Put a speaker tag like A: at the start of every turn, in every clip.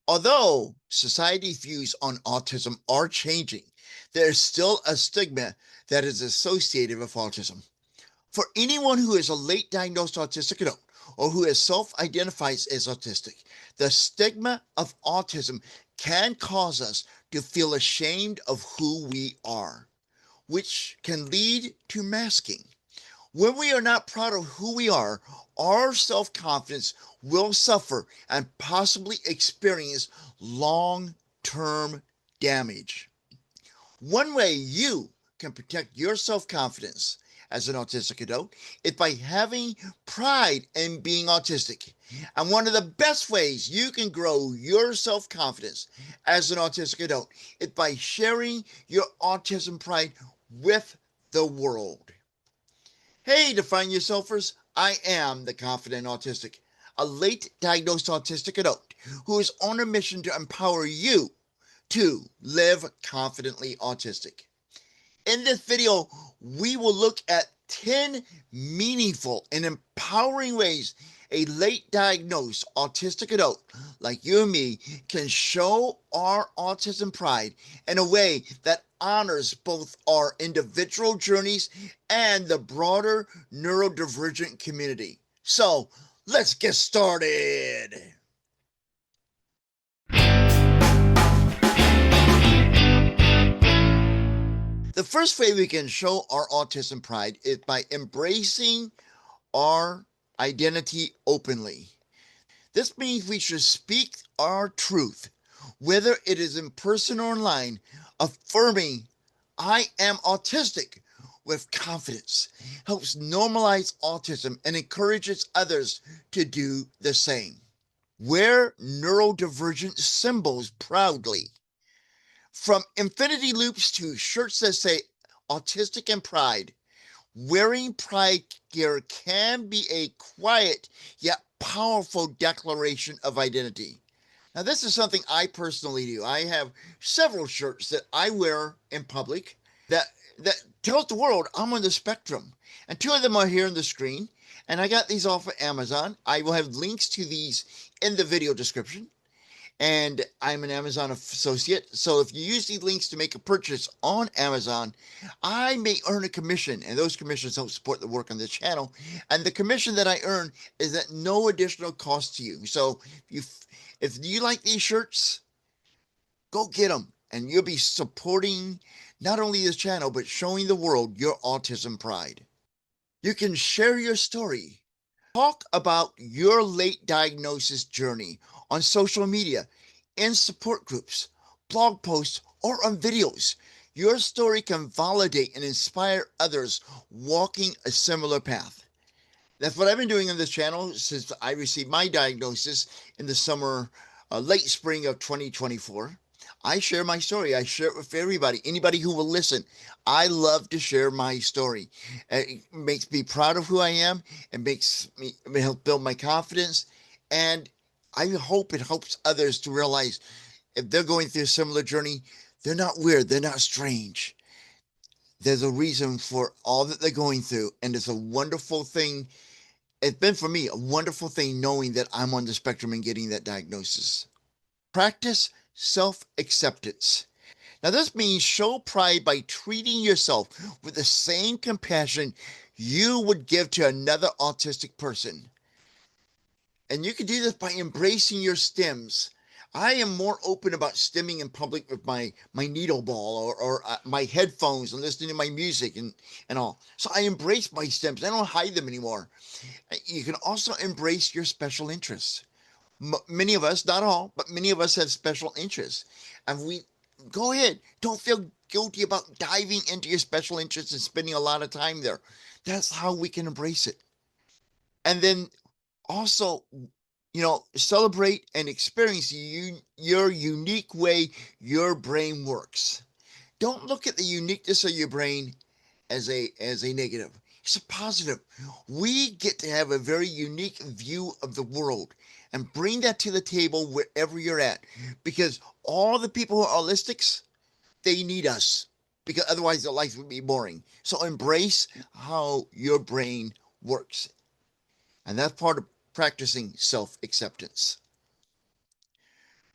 A: Although society's views on autism are changing, there is still a stigma that is associated with autism. For anyone who is a late diagnosed autistic adult or who self-identifies as autistic, the stigma of autism can cause us to feel ashamed of who we are, which can lead to masking. When we are not proud of who we are, our self confidence will suffer and possibly experience long term damage. One way you can protect your self confidence as an autistic adult is by having pride in being autistic. And one of the best ways you can grow your self confidence as an autistic adult is by sharing your autism pride with the world. Hey, Define Yourselfers, I am the Confident Autistic, a late diagnosed autistic adult who is on a mission to empower you to live confidently autistic. In this video, we will look at 10 meaningful and empowering ways a late diagnosed autistic adult like you and me can show our autism pride in a way that honors both our individual journeys and the broader neurodivergent community. So, let's get started. The first way we can show our autism pride is by embracing our identity openly. This means we should speak our truth, whether it is in person or online, affirming, I am autistic with confidence, helps normalize autism and encourages others to do the same. Wear neurodivergent symbols proudly. From infinity loops to shirts that say autistic and pride, wearing pride gear can be a quiet yet powerful declaration of identity. Now, this is something I personally do. I have several shirts that I wear in public that tells the world I'm on the spectrum. And two of them are here on the screen. And I got these off of Amazon. I will have links to these in the video description. And I'm an Amazon associate. So if you use these links to make a purchase on Amazon, I may earn a commission, and those commissions help support the work on the channel. And the commission that I earn is at no additional cost to you. So if you like these shirts, go get them, and you'll be supporting not only this channel, but showing the world your autism pride. You can share your story. Talk about your late diagnosis journey on social media, in support groups, blog posts, or on videos. Your story can validate and inspire others walking a similar path. That's what I've been doing on this channel since I received my diagnosis in the summer, late spring of 2024. I share my story. I share it with everybody, anybody who will listen. I love to share my story. It makes me proud of who I am. It makes me help build my confidence. And I hope it helps others to realize if they're going through a similar journey, they're not weird. They're not strange. There's a reason for all that they're going through. And it's a wonderful thing. It's been for me a wonderful thing knowing that I'm on the spectrum and getting that diagnosis. Practice self-acceptance. Now, this means show pride by treating yourself with the same compassion you would give to another autistic person. And you can do this by embracing your stims. I am more open about stimming in public with my needle ball or my headphones and listening to my music and all. So I embrace my stims. I don't hide them anymore. You can also embrace your special interests. Many of us, not all, but many of us have special interests. And we go ahead, don't feel guilty about diving into your special interests and spending a lot of time there. That's how we can embrace it. And then also, celebrate and experience your unique way your brain works. Don't look at the uniqueness of your brain as a negative. It's a positive. We get to have a very unique view of the world and bring that to the table wherever you're at. Because all the people who are autistics, they need us. Because otherwise their life would be boring. So embrace how your brain works. And that's part of practicing self-acceptance.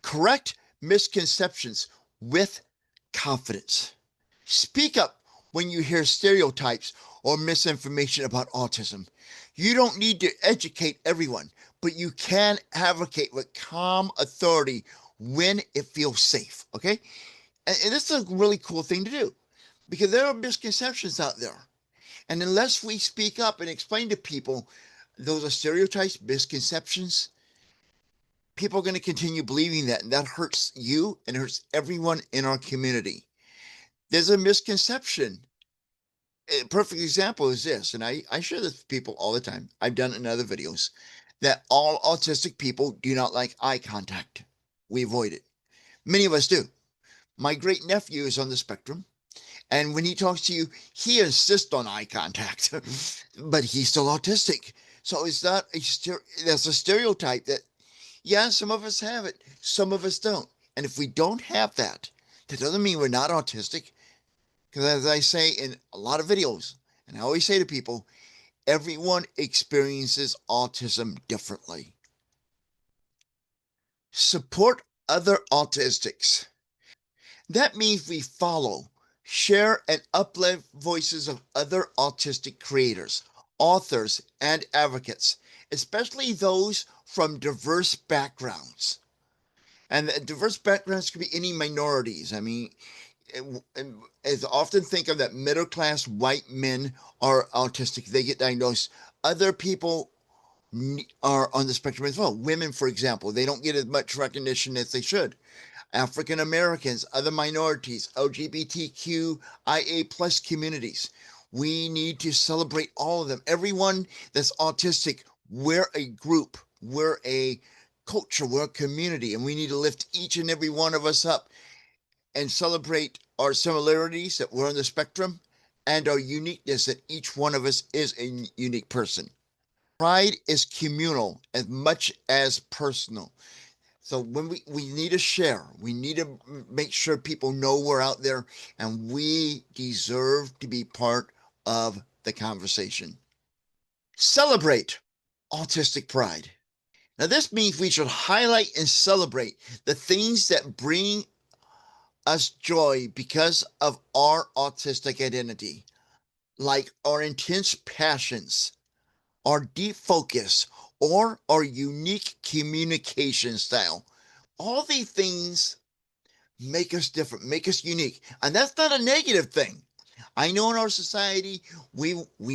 A: Correct misconceptions with confidence. Speak up when you hear stereotypes or misinformation about autism. You don't need to educate everyone, but you can advocate with calm authority when it feels safe. Okay? And this is a really cool thing to do because there are misconceptions out there. And unless we speak up and explain to people those are stereotypes, misconceptions, people are going to continue believing that, and that hurts you and hurts everyone in our community. There's a misconception. A perfect example is this, and I share this with people all the time. I've done it in other videos, that all autistic people do not like eye contact. We avoid it. Many of us do. My great nephew is on the spectrum, and when he talks to you, he insists on eye contact, but he's still autistic. So it's not there's a stereotype that, yeah, some of us have it, some of us don't. And if we don't have that, that doesn't mean we're not autistic. Because as I say in a lot of videos, and I always say to people, everyone experiences autism differently. Support other autistics. That means we follow, share, and uplift voices of other autistic creators, authors, and advocates, especially those from diverse backgrounds. And diverse backgrounds could be any minorities. I mean, as I often think of that middle class white men are autistic, they get diagnosed. Other people are on the spectrum as well. Women, for example, they don't get as much recognition as they should. African Americans, other minorities, LGBTQIA plus communities. We need to celebrate all of them. Everyone that's autistic, we're a group, we're a culture, we're a community, and we need to lift each and every one of us up and celebrate our similarities that we're on the spectrum and our uniqueness that each one of us is a unique person. Pride is communal as much as personal. So when we need to share, we need to make sure people know we're out there and we deserve to be part of the conversation. Celebrate autistic pride. Now, this means we should highlight and celebrate the things that bring us joy because of our autistic identity, like our intense passions, our deep focus, or our unique communication style. All these things make us different, make us unique. And that's not a negative thing. I know in our society, we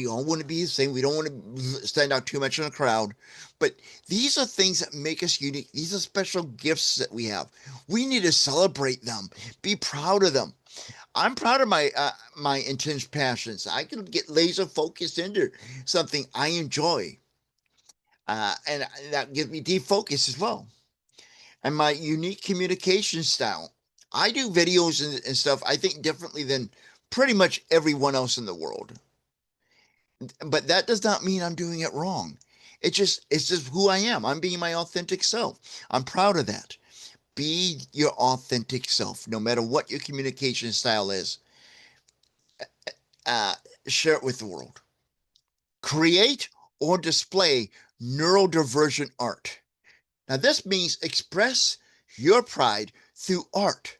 A: all want to be the same. We don't want to stand out too much in a crowd. But these are things that make us unique. These are special gifts that we have. We need to celebrate them, be proud of them. I'm proud of my intense passions. I can get laser focused into something I enjoy, and that gives me deep focus as well. And my unique communication style. I do videos and stuff, I think, differently than pretty much everyone else in the world. But that does not mean I'm doing it wrong. It's just who I am. I'm being my authentic self. I'm proud of that. Be your authentic self, no matter what your communication style is. Uh, Share it with the world. Create or display neurodivergent art. Now, this means express your pride through art,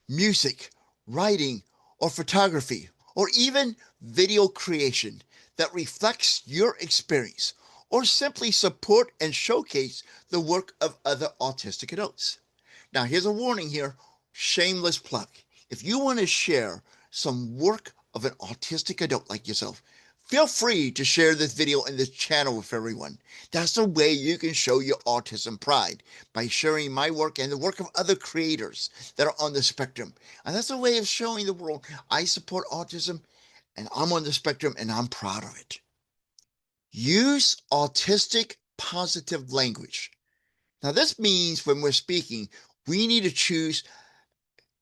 A: music, writing, or photography, or even video creation that reflects your experience, or simply support and showcase the work of other autistic adults. Now, here's a warning here, shameless plug. If you want to share some work of an autistic adult like yourself, feel free to share this video and this channel with everyone. That's the way you can show your autism pride, by sharing my work and the work of other creators that are on the spectrum. And that's a way of showing the world I support autism and I'm on the spectrum and I'm proud of it. Use autistic positive language. Now, this means when we're speaking, we need to choose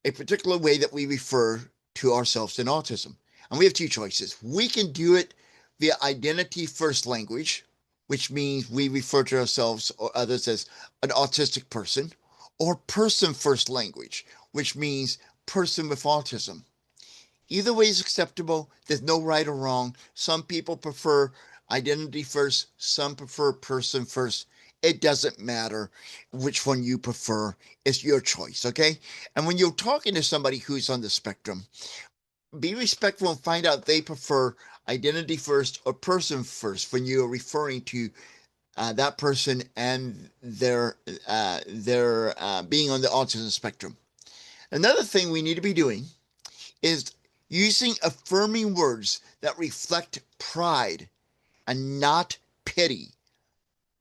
A: a particular way that we refer to ourselves in autism. And we have two choices. We can do it via identity first language, which means we refer to ourselves or others as an autistic person, or person first language, which means person with autism. Either way is acceptable. There's no right or wrong. Some people prefer identity first, some prefer person first. It doesn't matter which one you prefer. It's your choice, okay? And when you're talking to somebody who's on the spectrum, be respectful and find out they prefer identity first or person first when you're referring to that person and their being on the autism spectrum. Another thing we need to be doing is using affirming words that reflect pride and not pity,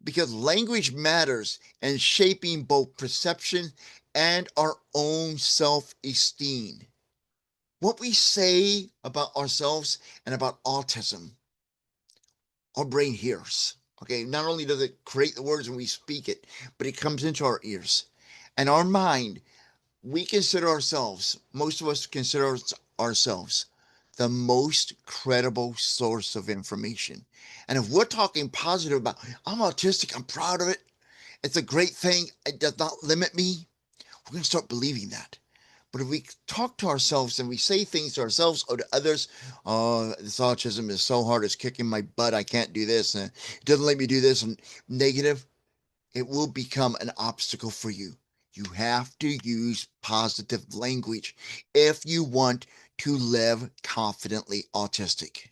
A: because language matters in shaping both perception and our own self-esteem. What we say about ourselves and about autism, our brain hears. Okay, not only does it create the words when we speak it, but it comes into our ears. And our mind, we consider ourselves, most of us consider ourselves the most credible source of information. And if we're talking positive about, I'm autistic, I'm proud of it, it's a great thing, it does not limit me, we're going to start believing that. But if we talk to ourselves and we say things to ourselves or to others, oh, this autism is so hard, it's kicking my butt, I can't do this, and it doesn't let me do this, and negative, it will become an obstacle for you. You have to use positive language if you want to live confidently autistic.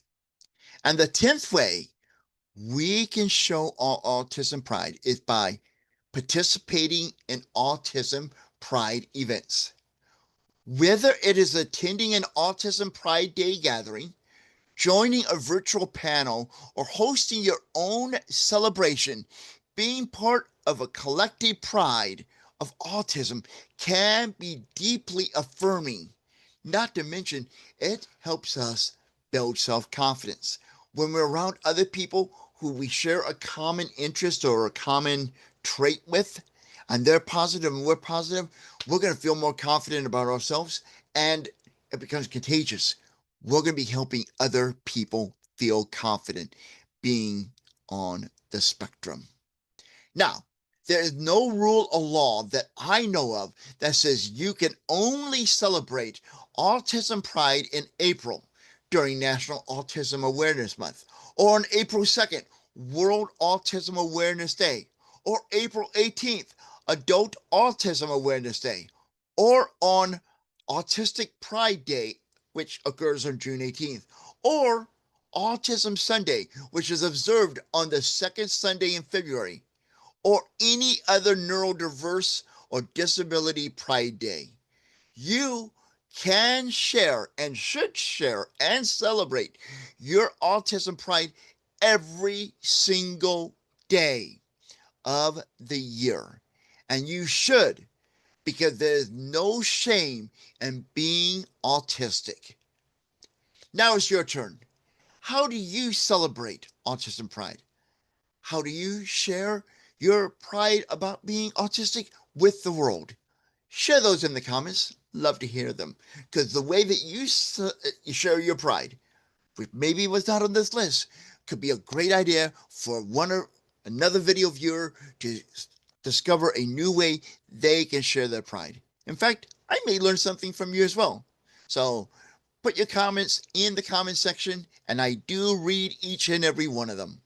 A: And the 10th way we can show our autism pride is by participating in autism pride events. Whether it is attending an Autism Pride Day gathering, joining a virtual panel, or hosting your own celebration, being part of a collective pride of autism can be deeply affirming. Not to mention, it helps us build self-confidence. When we're around other people who we share a common interest or a common trait with, and they're positive and we're positive, we're going to feel more confident about ourselves, and it becomes contagious. We're going to be helping other people feel confident being on the spectrum. Now, there is no rule or law that I know of that says you can only celebrate Autism Pride in April during National Autism Awareness Month, or on April 2nd, World Autism Awareness Day, or April 18th, Adult Autism Awareness Day, or on Autistic Pride Day, which occurs on June 18th, or Autism Sunday, which is observed on the second Sunday in February, or any other neurodiverse or disability pride day. You can share and should share and celebrate your autism pride every single day of the year. And you should, because there's no shame in being autistic. Now it's your turn. How do you celebrate autism pride? How do you share your pride about being autistic with the world? Share those in the comments. Love to hear them, because the way that you share your pride, which maybe was not on this list, could be a great idea for one or another video viewer to discover a new way they can share their pride. In fact, I may learn something from you as well. So put your comments in the comment section, and I do read each and every one of them.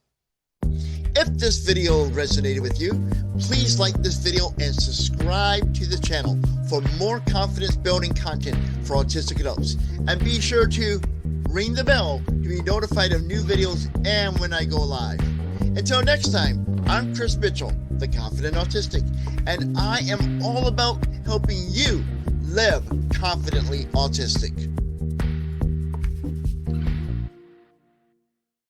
A: If this video resonated with you, please like this video and subscribe to the channel for more confidence building content for autistic adults. And be sure to ring the bell to be notified of new videos and when I go live. Until next time, I'm Chris Mitchell, the Confident Autistic, and I am all about helping you live confidently autistic.